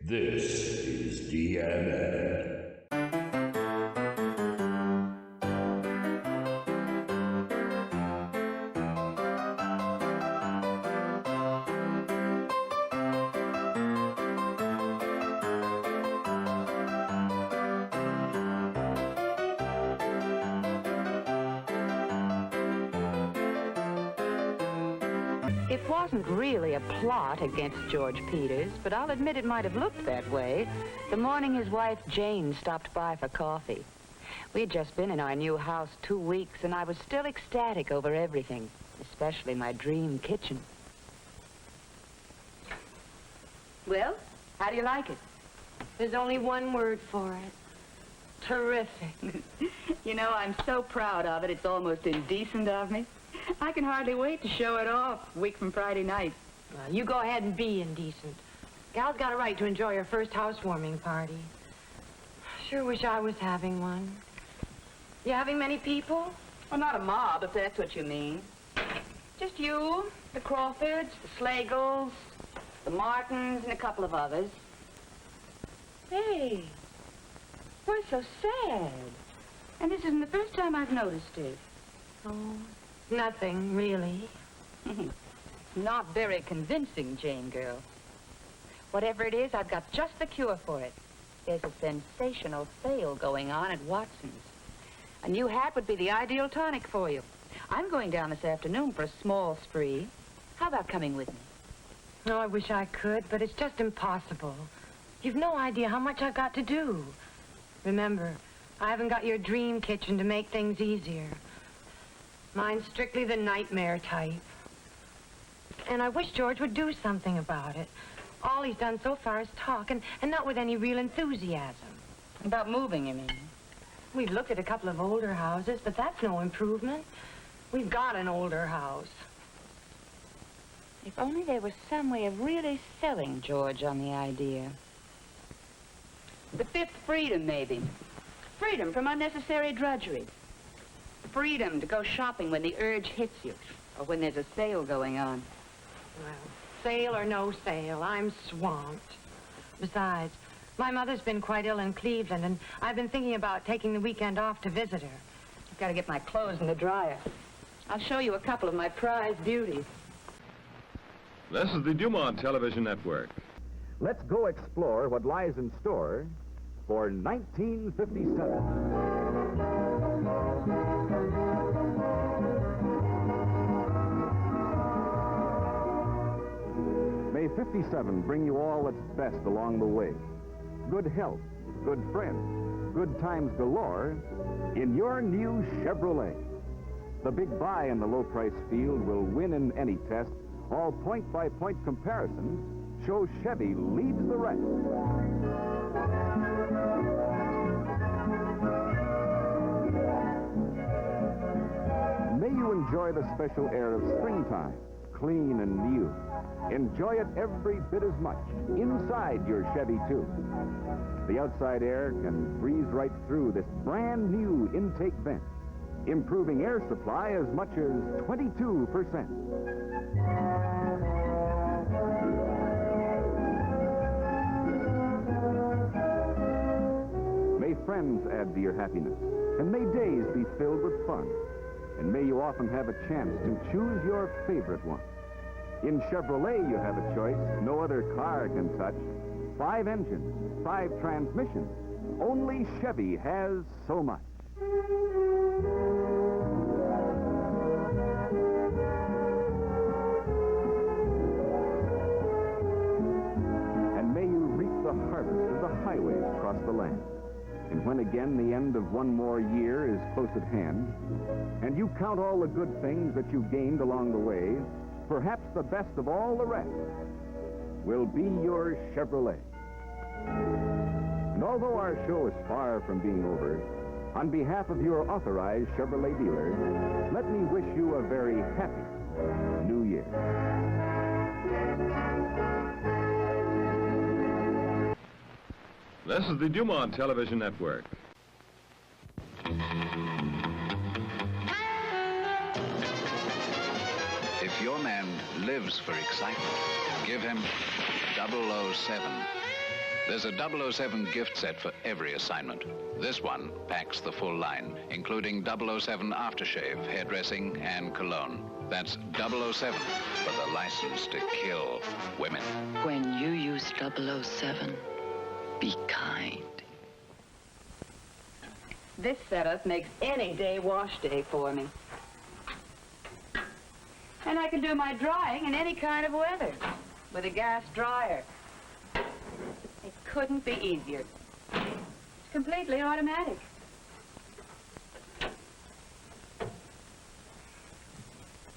This is DMN. It wasn't really a plot against George Peters, but I'll admit it might have looked that way the morning his wife Jane stopped by for coffee. We had just been in our new house 2 weeks, and I was still ecstatic over everything, especially my dream kitchen. Well, how do you like it? There's only one word for it. Terrific. You know, I'm so proud of it, it's almost indecent of me. I can hardly wait to show it off a week from Friday night. Well, you go ahead and be indecent. Gal's got a right to enjoy her first housewarming party. Sure wish I was having one. You having many people? Well, not a mob, if that's what you mean. Just you, the Crawfords, the Slagles, the Martins, and a couple of others. Hey, why so sad? And this isn't the first time I've noticed it. Oh, nothing, really. Not very convincing, Jane girl. Whatever it is, I've got just the cure for it. There's a sensational sale going on at Watson's. A new hat would be the ideal tonic for you. I'm going down this afternoon for a small spree. How about coming with me? Oh, I wish I could, but it's just impossible. You've no idea how much I've got to do. Remember, I haven't got your dream kitchen to make things easier. Mine's strictly the nightmare type. And I wish George would do something about it. All he's done so far is talk, and not with any real enthusiasm. About moving, you mean? We've looked at a couple of older houses, but that's no improvement. We've got an older house. If only there was some way of really selling George on the idea. The fifth freedom, maybe. Freedom from unnecessary drudgery. Freedom to go shopping when the urge hits you, or when there's a sale going on. Well, sale or no sale, I'm swamped. Besides, my mother's been quite ill in Cleveland, and I've been thinking about taking the weekend off to visit her. I've got to get my clothes in the dryer. I'll show you a couple of my prized beauties. This is the Dumont Television Network. Let's go explore what lies in store for 1957. May 57 bring you all that's best along the way. Good health, good friends, good times galore in your new Chevrolet. The big buy in the low-price field will win in any test. All point-by-point comparisons show Chevy leads the rest. May you enjoy the special air of springtime, clean and new. Enjoy it every bit as much inside your Chevy, too. The outside air can breeze right through this brand new intake vent, improving air supply as much as 22%. May friends add to your happiness, and may days be filled with fun. And may you often have a chance to choose your favorite one. In Chevrolet, you have a choice no other car can touch. 5 engines, 5 transmissions. Only Chevy has so much. And may you reap the harvest of the highways across the land. And when again the end of one more year is close at hand, and you count all the good things that you gained along the way, perhaps the best of all the rest will be your Chevrolet. And although our show is far from being over, on behalf of your authorized Chevrolet dealer, let me wish you a very happy New Year. This is the Dumont Television Network. If your man lives for excitement, give him 007. There's a 007 gift set for every assignment. This one packs the full line, including 007 aftershave, hairdressing, and cologne. That's 007 for the license to kill women. When you use 007, be kind. This setup makes any day wash day for me. And I can do my drying in any kind of weather with a gas dryer. It couldn't be easier. It's completely automatic.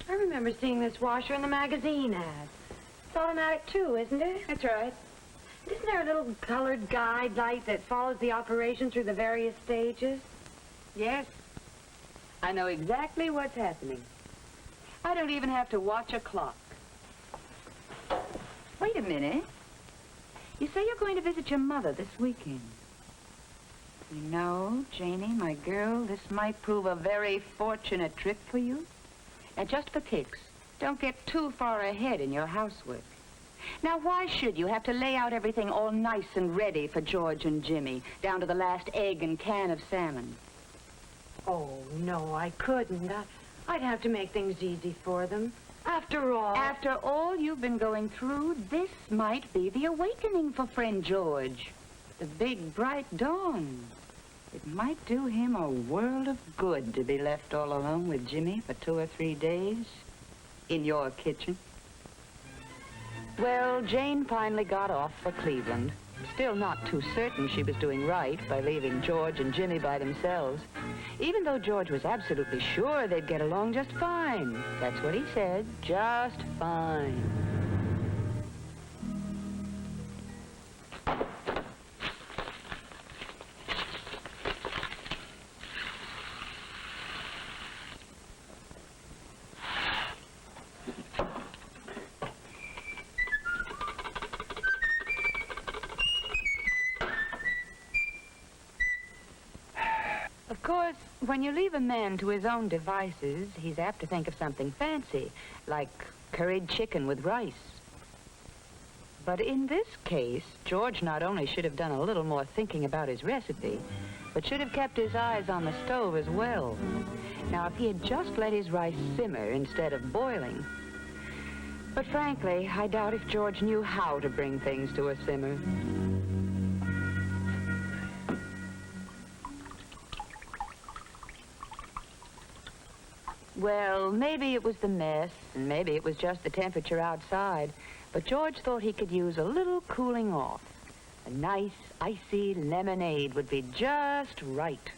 I remember seeing this washer in the magazine ad. It's automatic too, isn't it? That's right. Isn't there a little colored guide light that follows the operation through the various stages? Yes. I know exactly what's happening. I don't even have to watch a clock. Wait a minute. You say you're going to visit your mother this weekend. You know, Janie, my girl, this might prove a very fortunate trip for you. And just for kicks, don't get too far ahead in your housework. Now, why should you have to lay out everything all nice and ready for George and Jimmy, down to the last egg and can of salmon? Oh, no, I couldn't. I'd have to make things easy for them. After all you've been going through, this might be the awakening for friend George. The big, bright dawn. It might do him a world of good to be left all alone with Jimmy for 2 or 3 days in your kitchen. Well, Jane finally got off for Cleveland. Still not too certain she was doing right by leaving George and Jimmy by themselves, even though George was absolutely sure they'd get along just fine. That's what he said, just fine. Of course, when you leave a man to his own devices, he's apt to think of something fancy, like curried chicken with rice. But in this case, George not only should have done a little more thinking about his recipe, but should have kept his eyes on the stove as well. Now, if he had just let his rice simmer instead of boiling. But frankly, I doubt if George knew how to bring things to a simmer. Well, maybe it was the mess, and maybe it was just the temperature outside, but George thought he could use a little cooling off. A nice, icy lemonade would be just right.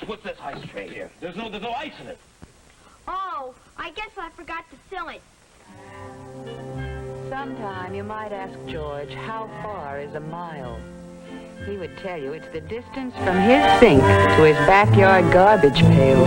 What's this ice tray here? There's no ice in it. Oh, I guess I forgot to fill it. Sometime you might ask George how far is a mile. He would tell you it's the distance from his sink to his backyard garbage pail.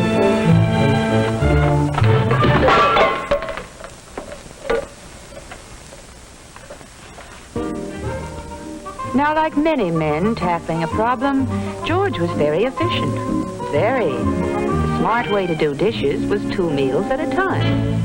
Now, like many men tackling a problem, George was very efficient. Very. The smart way to do dishes was 2 meals at a time.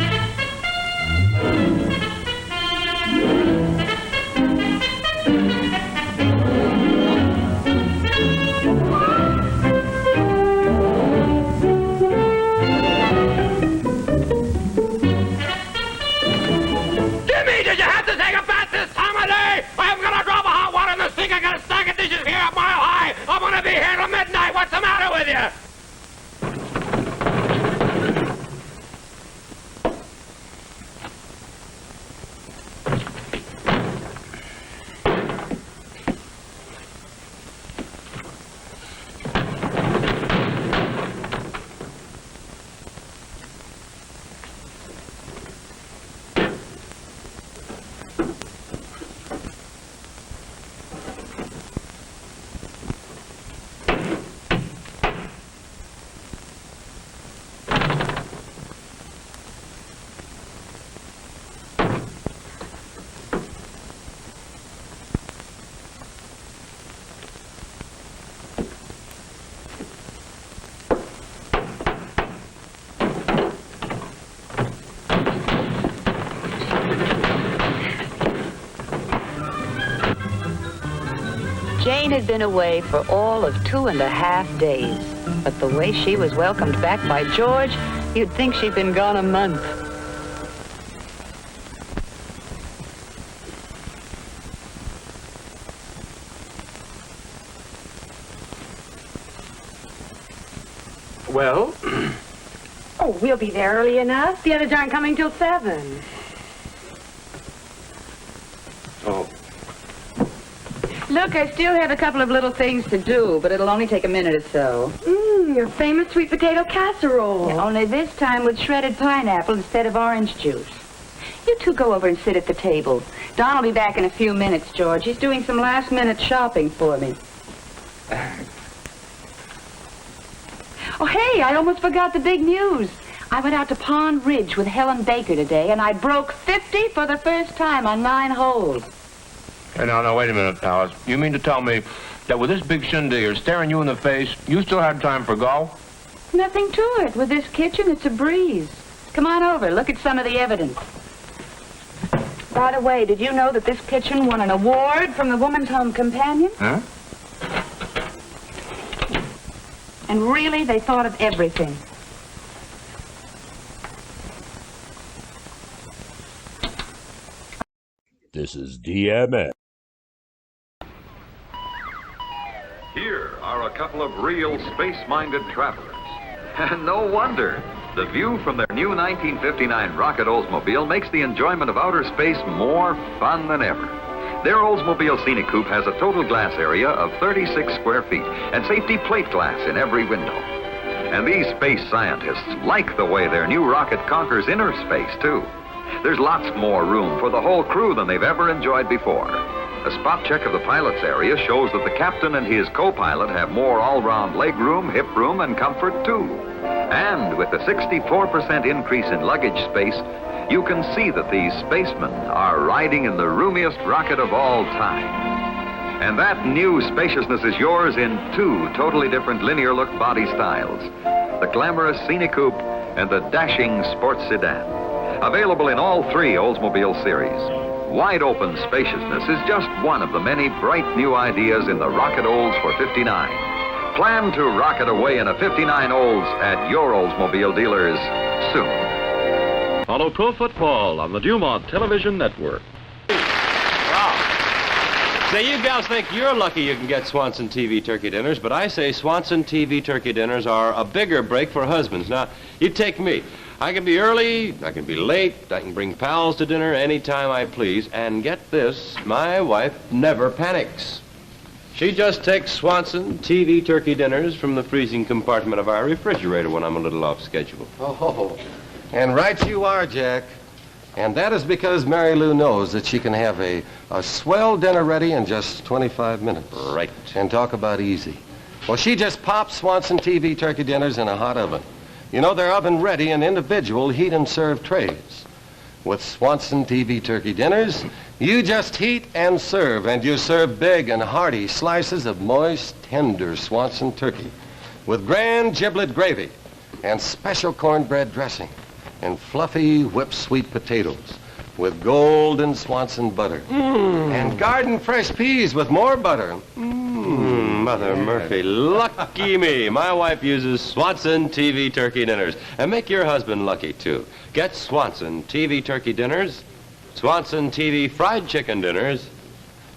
Jimmy, did you have to take a bath this time of day? I'm gonna drop a hot water in the sink. I got a stack of dishes here a mile high. I'm gonna be here till midnight. What's the matter with you? Jane had been away for all of 2.5 days. But the way she was welcomed back by George, you'd think she'd been gone a month. Well? Oh, we'll be there early enough. The others aren't coming till 7. Oh. Look, I still have a couple of little things to do, but it'll only take a minute or so. Your famous sweet potato casserole. Yeah, only this time with shredded pineapple instead of orange juice. You two go over and sit at the table. Don will be back in a few minutes, George. He's doing some last-minute shopping for me. Oh, hey, I almost forgot the big news. I went out to Pond Ridge with Helen Baker today, and I broke 50 for the first time on 9 holes. Hey, now, wait a minute, Alice. You mean to tell me that with this big shindig staring you in the face, you still had time for golf? Nothing to it. With this kitchen, it's a breeze. Come on over. Look at some of the evidence. By the way, did you know that this kitchen won an award from the Woman's Home Companion? Huh? And really, they thought of everything. This is DMS. Here are a couple of real space-minded travelers. And no wonder. The view from their new 1959 rocket Oldsmobile makes the enjoyment of outer space more fun than ever. Their Oldsmobile Scenic Coupe has a total glass area of 36 square feet and safety plate glass in every window. And these space scientists like the way their new rocket conquers inner space, too. There's lots more room for the whole crew than they've ever enjoyed before. A spot check of the pilot's area shows that the captain and his co-pilot have more all-round leg room, hip room, and comfort, too. And with the 64% increase in luggage space, you can see that these spacemen are riding in the roomiest rocket of all time. And that new spaciousness is yours in 2 totally different linear-look body styles. The glamorous Scenic Coupe and the dashing sports sedan. Available in all 3 Oldsmobile series. Wide-open spaciousness is just one of the many bright new ideas in the Rocket Olds for 59. Plan to rocket away in a 59 Olds at your Oldsmobile dealers soon. Follow pro football on the Dumont Television Network. Wow. Say, you gals think you're lucky you can get Swanson TV turkey dinners, but I say Swanson TV turkey dinners are a bigger break for husbands. Now, you take me. I can be early, I can be late, I can bring pals to dinner anytime I please, and get this, my wife never panics. She just takes Swanson TV turkey dinners from the freezing compartment of our refrigerator when I'm a little off schedule. Oh, and right you are, Jack. And that is because Mary Lou knows that she can have a swell dinner ready in just 25 minutes. Right. And talk about easy. Well, she just pops Swanson TV turkey dinners in a hot oven. You know, they're oven-ready in individual heat and serve trays. With Swanson TV turkey dinners, you just heat and you serve big and hearty slices of moist, tender Swanson turkey with grand giblet gravy and special cornbread dressing and fluffy whipped sweet potatoes with golden Swanson butter and garden fresh peas with more butter. Mother Murphy, lucky me. My wife uses Swanson TV turkey dinners. And make your husband lucky, too. Get Swanson TV turkey dinners, Swanson TV fried chicken dinners,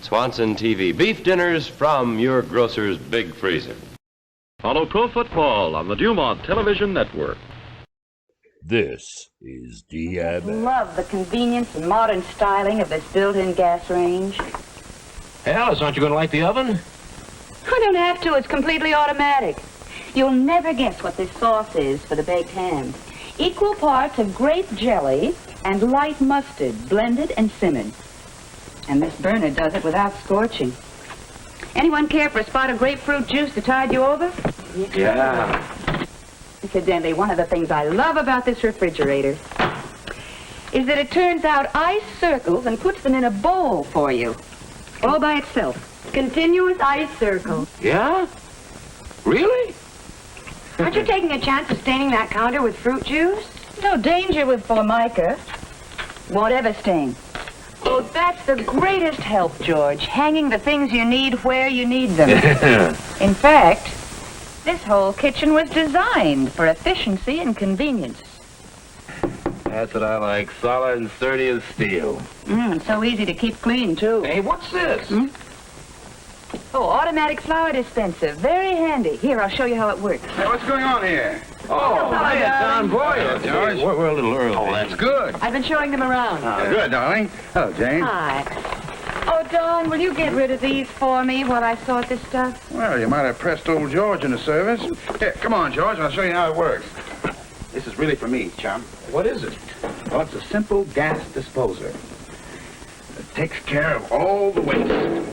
Swanson TV beef dinners from your grocer's big freezer. Follow pro football on the Dumont Television Network. This is DMS. Love the convenience and modern styling of this built-in gas range. Hey, Alice, aren't you going to light the oven? I don't have to. It's completely automatic. You'll never guess what this sauce is for the baked ham. Equal parts of grape jelly and light mustard, blended and simmered. And this burner does it without scorching. Anyone care for a spot of grapefruit juice to tide you over? Yeah. Incidentally, one of the things I love about this refrigerator is that it turns out ice circles and puts them in a bowl for you, all by itself. Continuous ice circles. Yeah? Really? Aren't you taking a chance of staining that counter with fruit juice? No danger with Formica. Won't ever stain. Oh, that's the greatest help, George. Hanging the things you need where you need them. In fact, this whole kitchen was designed for efficiency and convenience. That's what I like. Solid and sturdy as steel. So easy to keep clean, too. Hey, what's this? Oh, automatic flour dispenser. Very handy. Here, I'll show you how it works. Hey, what's going on here? Oh, hi, Don Boyle. George. We're a little early. Oh, that's good. I've been showing them around. Good, darling. Hello, Jane. Hi. Oh, Don, will you get rid of these for me while I sort this stuff? Well, you might have pressed old George into service. Here, come on, George, and I'll show you how it works. This is really for me, chum. What is it? Well, it's a simple gas disposer. It takes care of all the waste.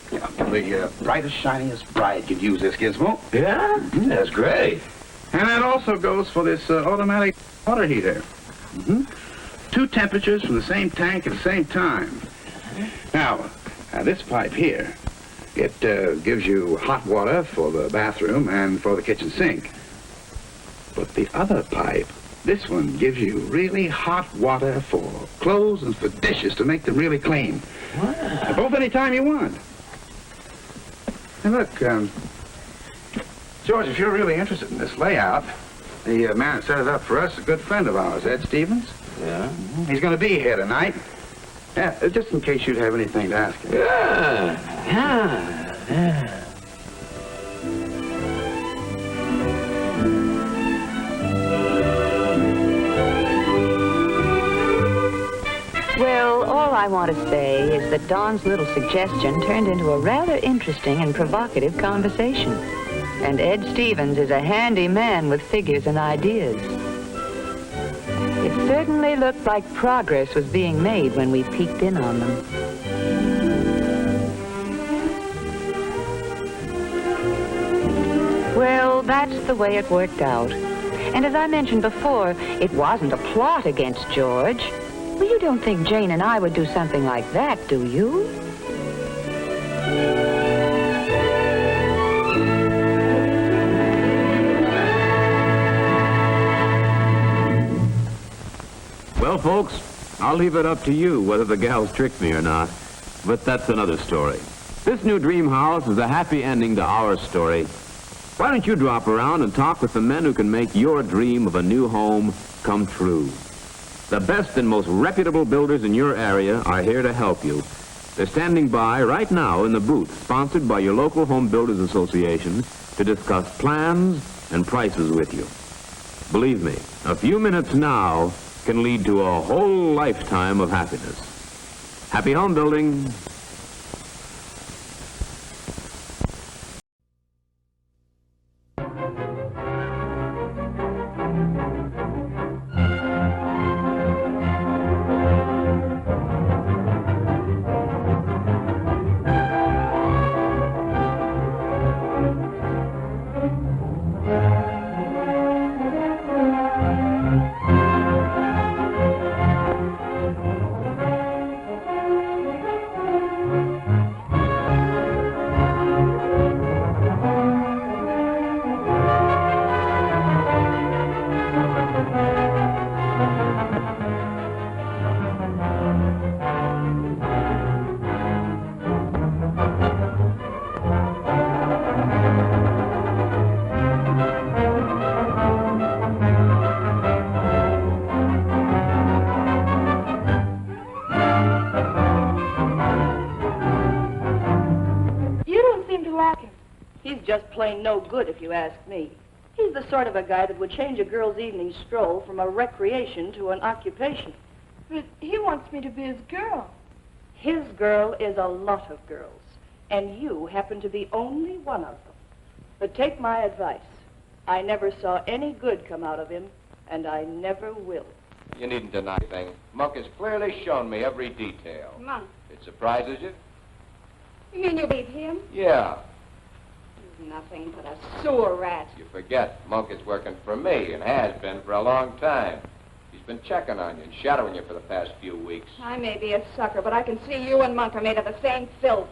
Yeah, the brightest, shiniest bride could use this gizmo. Yeah? That's great. And that also goes for this automatic water heater. 2 temperatures from the same tank at the same time. Now, this pipe here, it gives you hot water for the bathroom and for the kitchen sink. But the other pipe, this one gives you really hot water for clothes and for dishes to make them really clean. Wow. Both any time you want. And look, George, if you're really interested in this layout, the man that set it up for us is a good friend of ours, Ed Stevens. Yeah? He's going to be here tonight. Yeah, just in case you'd have anything to ask him. Yeah. Well, all I want to say is that Don's little suggestion turned into a rather interesting and provocative conversation. And Ed Stevens is a handy man with figures and ideas. It certainly looked like progress was being made when we peeked in on them. Well, that's the way it worked out. And as I mentioned before, it wasn't a plot against George. Well, you don't think Jane and I would do something like that, do you? Well, folks, I'll leave it up to you whether the gals tricked me or not, but that's another story. This new dream house is a happy ending to our story. Why don't you drop around and talk with the men who can make your dream of a new home come true? The best and most reputable builders in your area are here to help you. They're standing by right now in the booth, sponsored by your local Home Builders Association, to discuss plans and prices with you. Believe me, a few minutes now can lead to a whole lifetime of happiness. Happy home building. Just plain no good, if you ask me. He's the sort of a guy that would change a girl's evening stroll from a recreation to an occupation. But he wants me to be his girl. His girl is a lot of girls, and you happen to be only one of them. But take my advice. I never saw any good come out of him, and I never will. You needn't deny anything. Monk has clearly shown me every detail. Monk? It surprises you? You mean you leave him? Yeah. Nothing but a sewer rat. You forget, Monk is working for me and has been for a long time. He's been checking on you and shadowing you for the past few weeks. I may be a sucker, but I can see you and Monk are made of the same filth.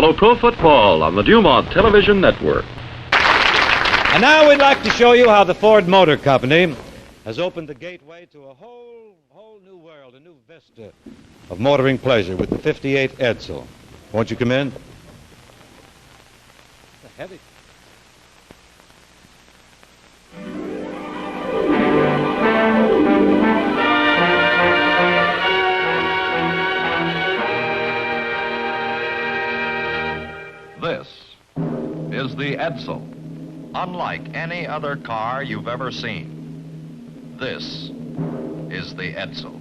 Follow pro football on the Dumont Television Network. And now we'd like to show you how the Ford Motor Company has opened the gateway to a whole new world, a new vista of motoring pleasure with the 58 Edsel. Won't you come in? Heavy. This is the Edsel, unlike any other car you've ever seen. This is the Edsel.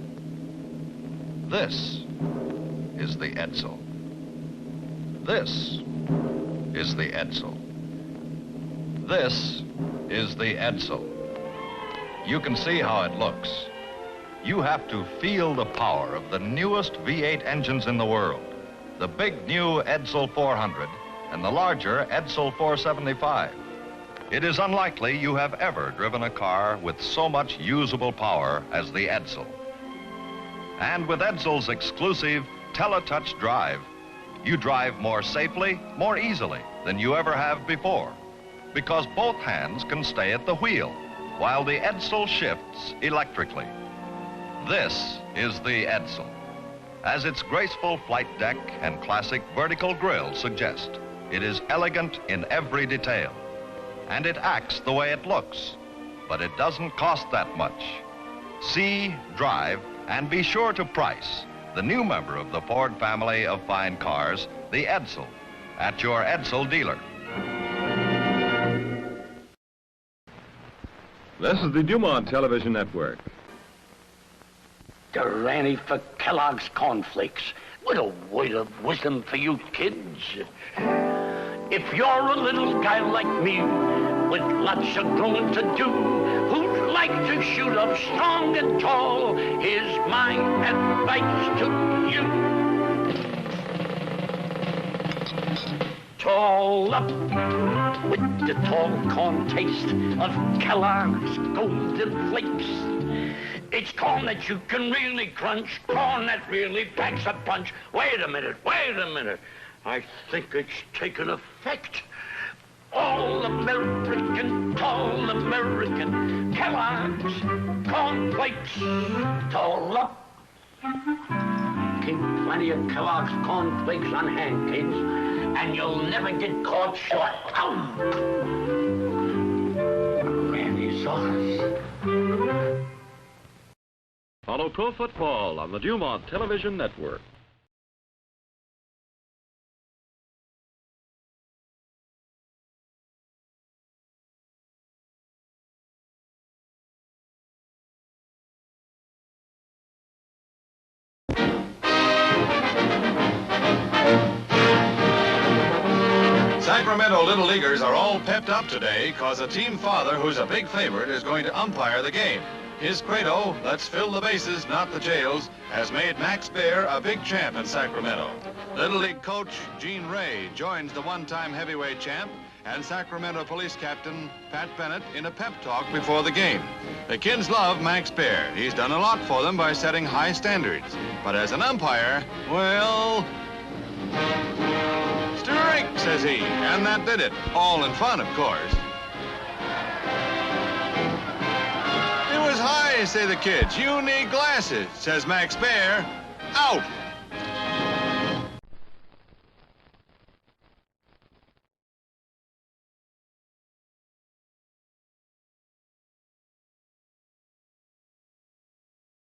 This is the Edsel. This is the Edsel. This is the Edsel. You can see how it looks. You have to feel the power of the newest V8 engines in the world. The big new Edsel 400 and the larger Edsel 475. It is unlikely you have ever driven a car with so much usable power as the Edsel. And with Edsel's exclusive Teletouch Drive, you drive more safely, more easily than you ever have before, because both hands can stay at the wheel while the Edsel shifts electrically. This is the Edsel, as its graceful flight deck and classic vertical grille suggest. It is elegant in every detail, and it acts the way it looks, but it doesn't cost that much. See, drive, and be sure to price the new member of the Ford family of fine cars, the Edsel, at your Edsel dealer. This is the Dumont Television Network. Granny for Kellogg's cornflakes. What a word of wisdom for you kids. If you're a little guy like me, with lots of growing to do, who'd like to shoot up strong and tall, here's my advice to you. Tall up with the tall corn taste of Kellogg's Golden Flakes. It's corn that you can really crunch, corn that really packs a punch. Wait a minute. I think it's taken effect. All American, tall American, Kellogg's Corn Flakes, tall up. Keep plenty of Kellogg's Corn Flakes on hand, kids, and you'll never get caught short. Ow! Granny sauce. Follow pro football on the Dumont Television Network. Sacramento Little Leaguers are all pepped up today because a team father who's a big favorite is going to umpire the game. His credo, let's fill the bases, not the jails, has made Max Baer a big champ in Sacramento. Little League coach Gene Ray joins the one-time heavyweight champ and Sacramento Police Captain Pat Bennett in a pep talk before the game. The kids love Max Baer. He's done a lot for them by setting high standards. But as an umpire, well... strike, says he, and that did it. All in fun, of course. It was high, say the kids. You need glasses, says Max Baer. Out.